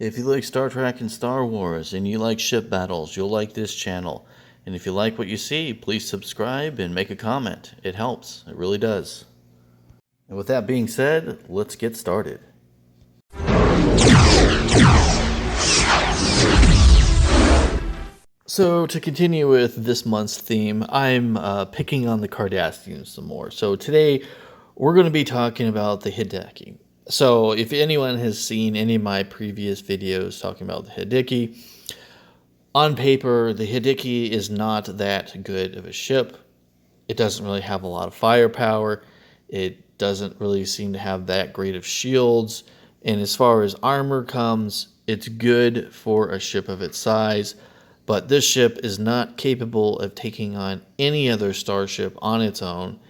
If you like Star Trek and Star Wars and you like ship battles, you'll like this channel. And if you like what you see, please subscribe and make a comment. It helps. It really does. And with that being said, let's get started. So to continue with this month's theme, I'm picking on the Cardassians some more. So today we're going to be talking about the Hideki. So if anyone has seen any of my previous videos talking about the Hidiki, on paper, the Hidiki is not that good of a ship. It doesn't really have a lot of firepower. It doesn't really seem to have that great of shields. And as far as armor comes, it's good for a ship of its size. But this ship is not capable of taking on any other starship on its own.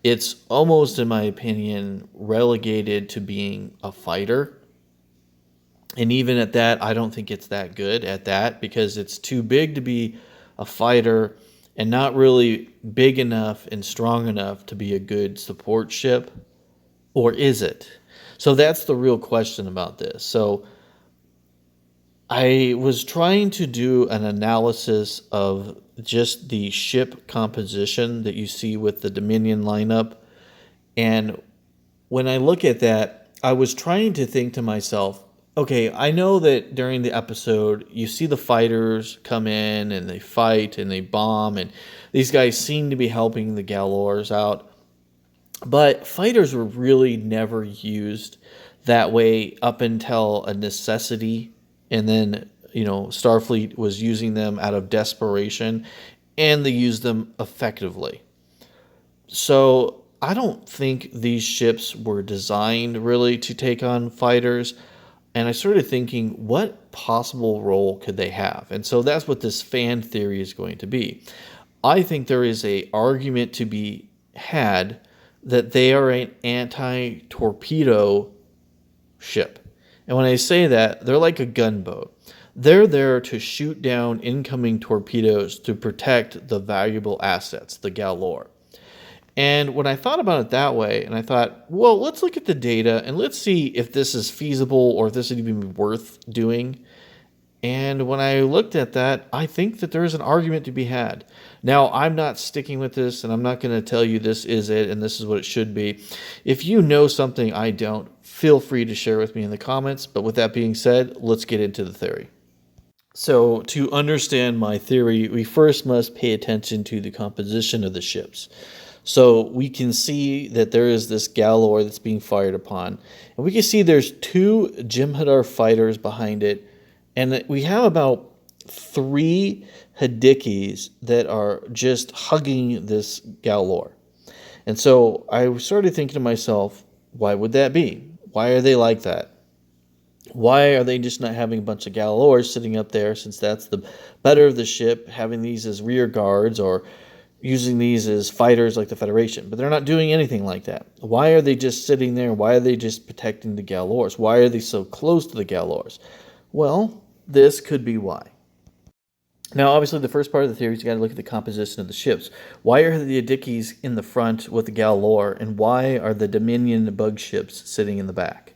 It's almost, in my opinion, relegated to being a fighter. And even at that, I don't think it's that good at that because it's too big to be a fighter and not really big enough and strong enough to be a good support ship. Or is it? So that's the real question about this. So I was trying to do an analysis of just the ship composition that you see with the Dominion lineup. And when I look at that, I was trying to think to myself, okay, I know that during the episode, you see the fighters come in and they fight and they bomb, and these guys seem to be helping the Galors out. But fighters were really never used that way up until a necessity. And then, Starfleet was using them out of desperation, and they used them effectively. So I don't think these ships were designed really to take on fighters. And I started thinking, what possible role could they have? And so that's what this fan theory is going to be. I think there is an argument to be had that they are an anti-torpedo ship. And when I say that, they're like a gunboat. They're there to shoot down incoming torpedoes to protect the valuable assets, the Galor. And when I thought about it that way, and I thought, well, let's look at the data and let's see if this is feasible or if this would even be worth doing. And when I looked at that, I think that there is an argument to be had. Now, I'm not sticking with this, and I'm not going to tell you this is it and this is what it should be. If you know something I don't, feel free to share with me in the comments. But with that being said, let's get into the theory. So to understand my theory, we first must pay attention to the composition of the ships. So we can see that there is this Galor that's being fired upon. And we can see there's two Jem'Hadar fighters behind it. And we have about 3 Hidikis that are just hugging this Galor. And so I started thinking to myself, why would that be? Why are they like that? Why are they just not having a bunch of Galors sitting up there, since that's the better of the ship, having these as rear guards or using these as fighters like the Federation? But they're not doing anything like that. Why are they just sitting there? Why are they just protecting the Galors? Why are they so close to the Galors? Well, this could be why. Now, obviously, the first part of the theory is you got to look at the composition of the ships. Why are the Hidikis in the front with the Galor, and why are the Dominion bug ships sitting in the back?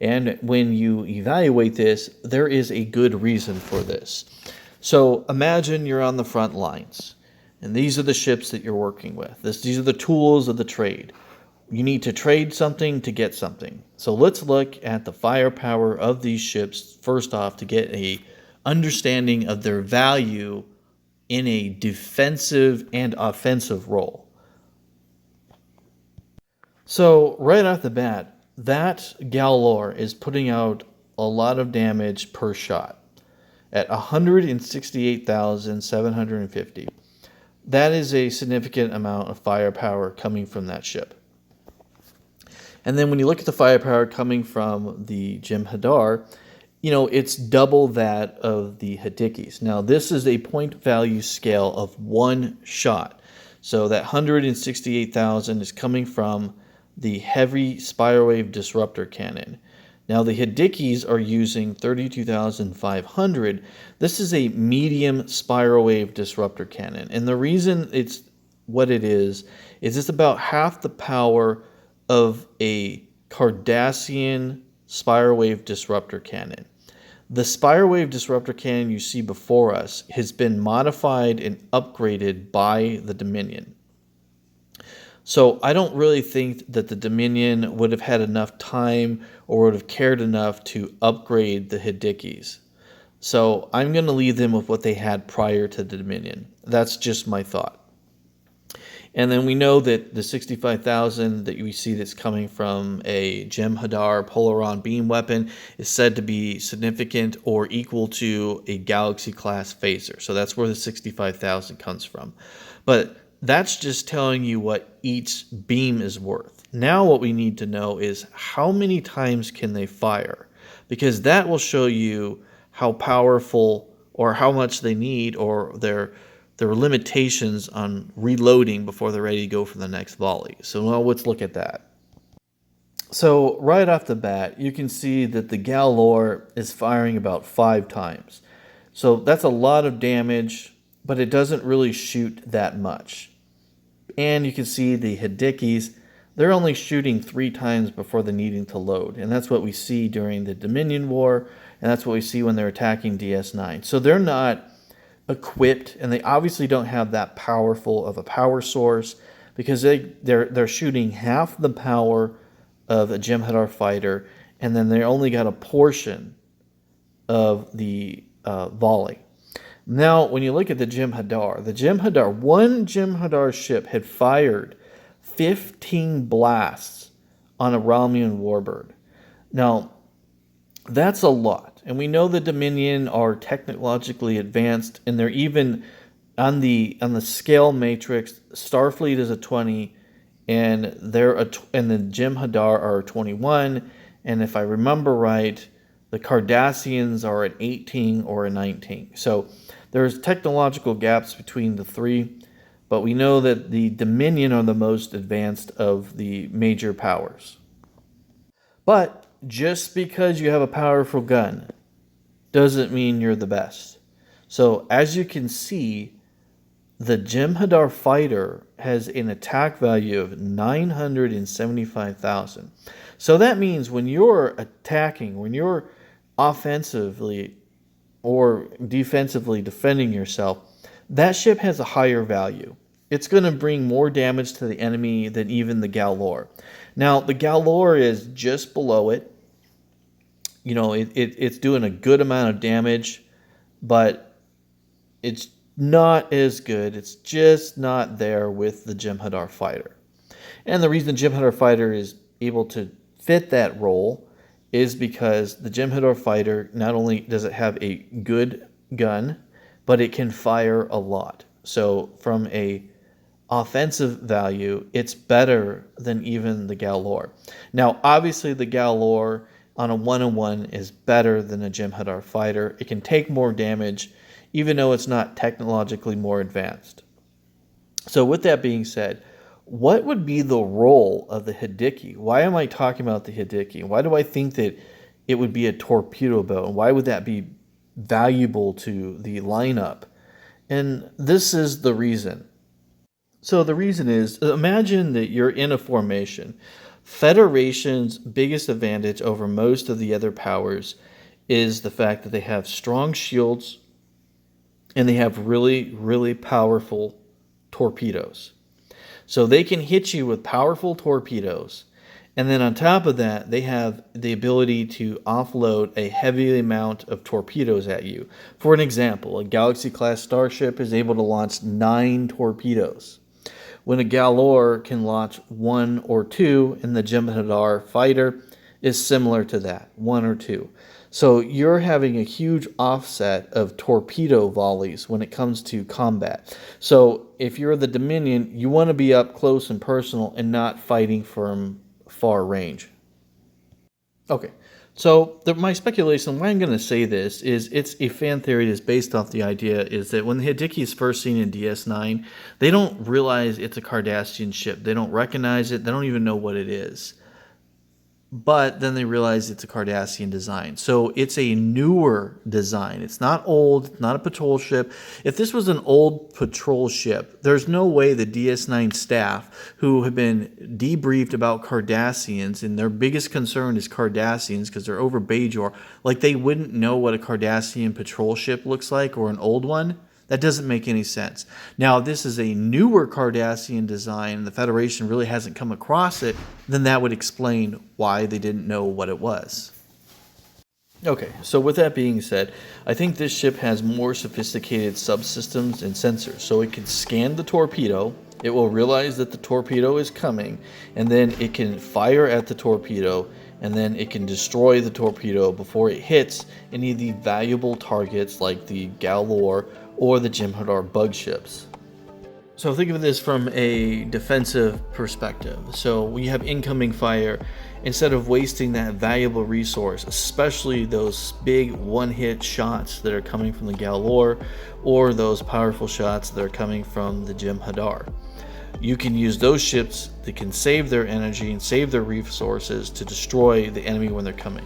And when you evaluate this, there is a good reason for this. So imagine you're on the front lines, and these are the ships that you're working with. These are the tools of the trade. You need to trade something to get something. So let's look at the firepower of these ships first off to get a understanding of their value in a defensive and offensive role. So right off the bat, that Galor is putting out a lot of damage per shot at 168,750. That is a significant amount of firepower coming from that ship. And then when you look at the firepower coming from the Jem'Hadar, it's double that of the Hidikis. Now, this is a point value scale of 1 shot. So that 168,000 is coming from the heavy spiral wave disruptor cannon. Now, the Hidikis are using 32,500. This is a medium spiral wave disruptor cannon. And the reason it's what it is it's about half the power of a Cardassian spiral wave disruptor cannon. The spiral wave disruptor cannon you see before us has been modified and upgraded by the Dominion. So I don't really think that the Dominion would have had enough time or would have cared enough to upgrade the Hidikis. So I'm going to leave them with what they had prior to the Dominion. That's just my thought. And then we know that the 65,000 that we see that's coming from a Jem'Hadar Polaron beam weapon is said to be significant or equal to a Galaxy-class phaser. So that's where the 65,000 comes from. But that's just telling you what each beam is worth. Now what we need to know is how many times can they fire? Because that will show you how powerful or how much they need or their limitations on reloading before they're ready to go for the next volley. So now let's look at that. So right off the bat, you can see that the Galor is firing about 5 times. So that's a lot of damage, but it doesn't really shoot that much. And you can see the Hidikis, they're only shooting 3 times before they're needing to load. And that's what we see during the Dominion War, and that's what we see when they're attacking DS9. So they're not equipped, and they obviously don't have that powerful of a power source because they're shooting half the power of a Jem'Hadar fighter, and then they only got a portion of the volley. Now, when you look at the Jem'Hadar, one Jem'Hadar ship had fired 15 blasts on a Romulan warbird. Now, that's a lot. And we know the Dominion are technologically advanced, and they're even on the scale matrix. Starfleet is a 20, and and the Jem'Hadar are 21. And if I remember right, the Cardassians are an 18 or a 19. So there's technological gaps between the three, but we know that the Dominion are the most advanced of the major powers. But just because you have a powerful gun doesn't mean you're the best. So as you can see, the Jem'Hadar fighter has an attack value of 975,000. So that means when you're attacking, when you're offensively or defensively defending yourself, that ship has a higher value. It's going to bring more damage to the enemy than even the Galor. Now, the Galor is just below it. You know, it's doing a good amount of damage, but it's not as good. It's just not there with the Jem'Hadar fighter. And the reason the Jem'Hadar fighter is able to fit that role is because the Jem'Hadar fighter, not only does it have a good gun, but it can fire a lot. So from a offensive value, it's better than even the Galor. Now, obviously, the Galor on a one-on-one is better than a Jem'Hadar fighter. It can take more damage, even though it's not technologically more advanced. So with that being said, what would be the role of the Hidiki? Why am I talking about the Hidiki? Why do I think that it would be a torpedo boat? And why would that be valuable to the lineup? And this is the reason. So the reason is, imagine that you're in a formation. Federation's biggest advantage over most of the other powers is the fact that they have strong shields and they have really, really powerful torpedoes. So they can hit you with powerful torpedoes. And then on top of that, they have the ability to offload a heavy amount of torpedoes at you. For an example, a Galaxy-class starship is able to launch 9 torpedoes, when a Galor can launch 1 or 2, and the Jem'Hadar fighter is similar to that, 1 or 2. So you're having a huge offset of torpedo volleys when it comes to combat. So if you're the Dominion, you want to be up close and personal and not fighting from far range. Okay, so my speculation, why I'm going to say this, is it's a fan theory that's based off the idea is that when the Hidiki is first seen in DS9, they don't realize it's a Cardassian ship. They don't recognize it. They don't even know what it is. but then they realize it's a Cardassian design. So it's a newer design. It's not old, it's not a patrol ship. If this was an old patrol ship, there's no way the DS9 staff, who have been debriefed about Cardassians, and their biggest concern is Cardassians because they're over Bajor, like they wouldn't know what a Cardassian patrol ship looks like or an old one. That doesn't make any sense. Now, if this is a newer Cardassian design and the Federation really hasn't come across it, then that would explain why they didn't know what it was. Okay, so with that being said, I think this ship has more sophisticated subsystems and sensors. So it can scan the torpedo, it will realize that the torpedo is coming, and then it can fire at the torpedo, and then it can destroy the torpedo before it hits any of the valuable targets like the Galor or the Jem'Hadar bug ships. So think of this from a defensive perspective. So when you have incoming fire, instead of wasting that valuable resource, especially those big one-hit shots that are coming from the Galor or those powerful shots that are coming from the Jem'Hadar, you can use those ships that can save their energy and save their resources to destroy the enemy when they're coming.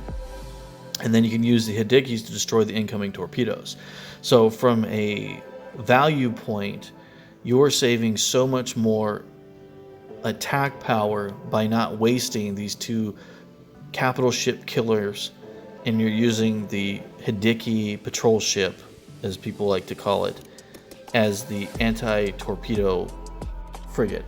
And then you can use the Hidikis to destroy the incoming torpedoes. So from a value point, you're saving so much more attack power by not wasting these two capital ship killers, and you're using the Hidiki patrol ship, as people like to call it, as the anti-torpedo frigate.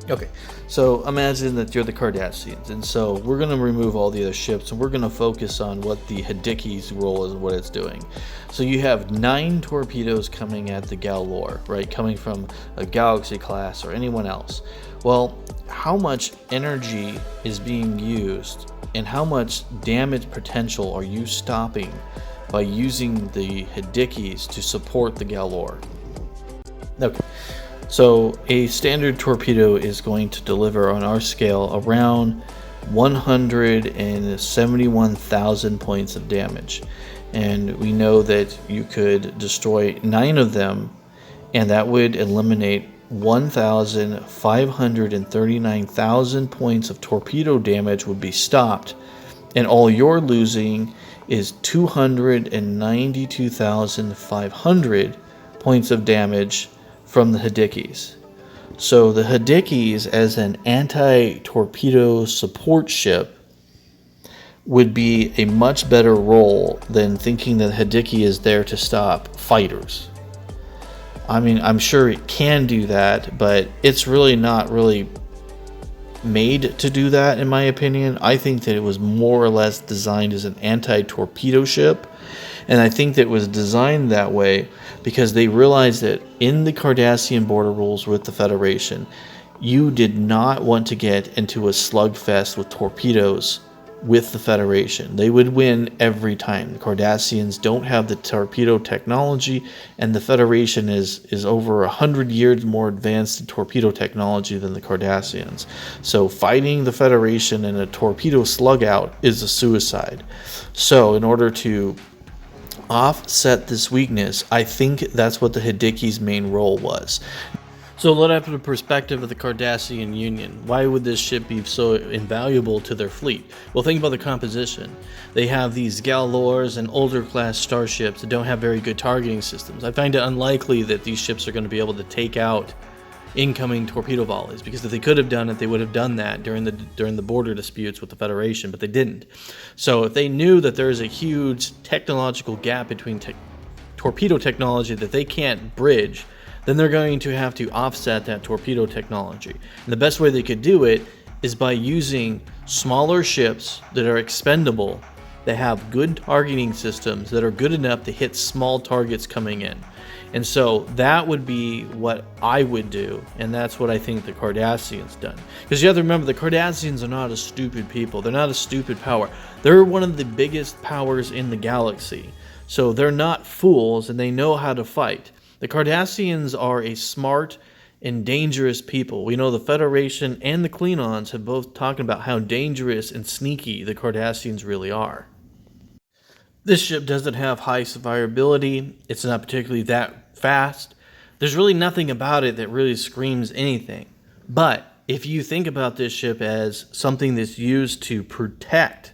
Okay, so imagine that you're the Cardassians, and so we're going to remove all the other ships, and we're going to focus on what the Hidiki's role is and what it's doing. So you have 9 torpedoes coming at the Galor, right, coming from a Galaxy-Class or anyone else. Well, how much energy is being used, and how much damage potential are you stopping by using the Hidikis to support the Galor? Okay. So a standard torpedo is going to deliver on our scale around 171,000 points of damage. And we know that you could destroy 9 of them, and that would eliminate 1,539,000 points of torpedo damage would be stopped. And all you're losing is 292,500 points of damage from the Hidikis. So the Hidikis, as an anti-torpedo support ship, would be a much better role than thinking that Hidiki is there to stop fighters. I mean, I'm sure it can do that, but it's really not really made to do that, in my opinion. I think that it was more or less designed as an anti-torpedo ship, and I think that it was designed that way because they realized that in the Cardassian border rules with the Federation, you did not want to get into a slugfest with torpedoes with the Federation. They would win every time. The Cardassians don't have the torpedo technology, and the Federation is over 100 years more advanced in torpedo technology than the Cardassians. So fighting the Federation in a torpedo slug out is a suicide. So in order to offset this weakness, I think that's what the Hidiki's main role was. So look at the perspective of the Cardassian Union. Why would this ship be so invaluable to their fleet? Well, think about the composition. They have these Galors and older class starships that don't have very good targeting systems. I find it unlikely that these ships are going to be able to take out incoming torpedo volleys, because if they could have done it, they would have done that during the border disputes with the Federation, but they didn't. So if they knew that there is a huge technological gap between torpedo technology that they can't bridge, then they're going to have to offset that torpedo technology. And the best way they could do it is by using smaller ships that are expendable, that have good targeting systems, that are good enough to hit small targets coming in. And so that would be what I would do, and that's what I think the Cardassians done. Because you have to remember, the Cardassians are not a stupid people. They're not a stupid power. They're one of the biggest powers in the galaxy. So they're not fools, and they know how to fight. The Cardassians are a smart and dangerous people. We know the Federation and the Klingons have both talked about how dangerous and sneaky the Cardassians really are. This ship doesn't have high survivability. It's not particularly that fast. There's really nothing about it that really screams anything. But if you think about this ship as something that's used to protect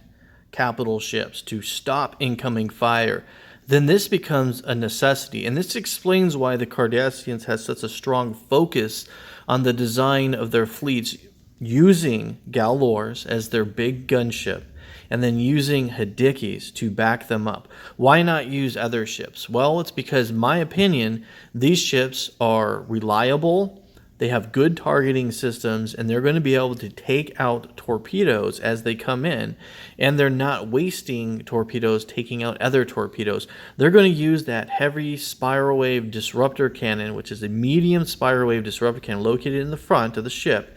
capital ships, to stop incoming fire, then this becomes a necessity. And this explains why the Cardassians has such a strong focus on the design of their fleets, using Galors as their big gunship, and then using Hidikis to back them up. Why not use other ships? Well, it's because, in my opinion, these ships are reliable, they have good targeting systems, and they're going to be able to take out torpedoes as they come in, and they're not wasting torpedoes taking out other torpedoes. They're going to use that heavy spiral wave disruptor cannon, which is a medium spiral wave disruptor cannon located in the front of the ship,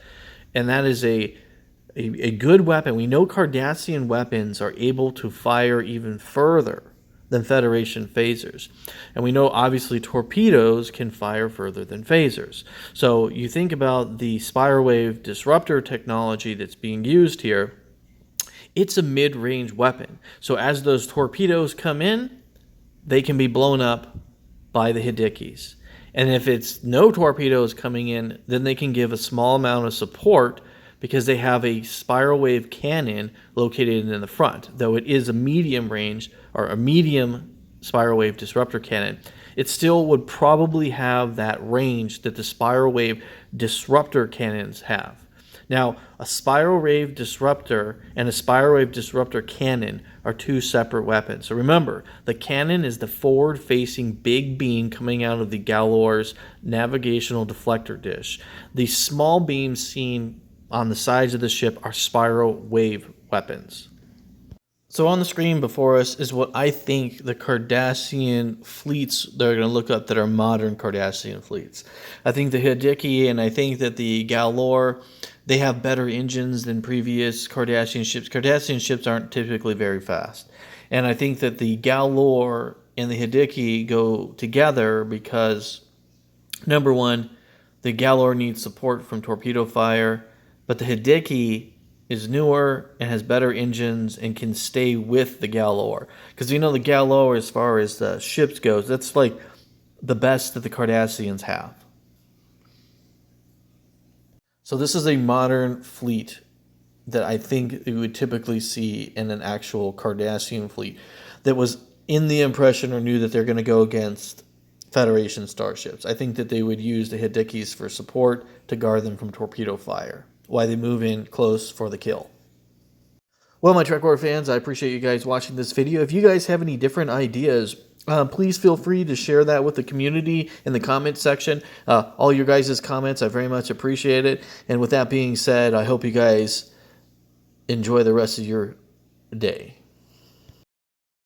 and that is a good weapon. We know Cardassian weapons are able to fire even further than Federation phasers. And we know obviously torpedoes can fire further than phasers. So you think about the spiral wave disruptor technology that's being used here, it's a mid-range weapon. So as those torpedoes come in, they can be blown up by the Hidikis. And if it's no torpedoes coming in, then they can give a small amount of support because they have a spiral wave cannon located in the front. Though it is a medium range or a medium spiral wave disruptor cannon, it still would probably have that range that the spiral wave disruptor cannons have. Now, a spiral wave disruptor and a spiral wave disruptor cannon are two separate weapons. So remember, the cannon is the forward-facing big beam coming out of the Galor's navigational deflector dish. The small beams seen on the sides of the ship are spiral wave weapons. So on the screen before us is what I think the Cardassian fleets they're going to look up that are modern Cardassian fleets. I think the Hidiki and I think that the Galor, they have better engines than previous Cardassian ships. Cardassian ships aren't typically very fast. And I think that the Galor and the Hidiki go together because, number one, the Galor needs support from torpedo fire, but the Hidiki is newer and has better engines and can stay with the Galor. Because you know the Galor, as far as the ships goes, that's like the best that the Cardassians have. So this is a modern fleet that I think you would typically see in an actual Cardassian fleet that was in the impression or knew that they're going to go against Federation starships. I think that they would use the Hidikis for support to guard them from torpedo fire while they move in close for the kill. Well, my Trek War fans, I appreciate you guys watching this video. If you guys have any different ideas, please feel free to share that with the community in the comments section. All your guys' comments, I very much appreciate it. And with that being said, I hope you guys enjoy the rest of your day.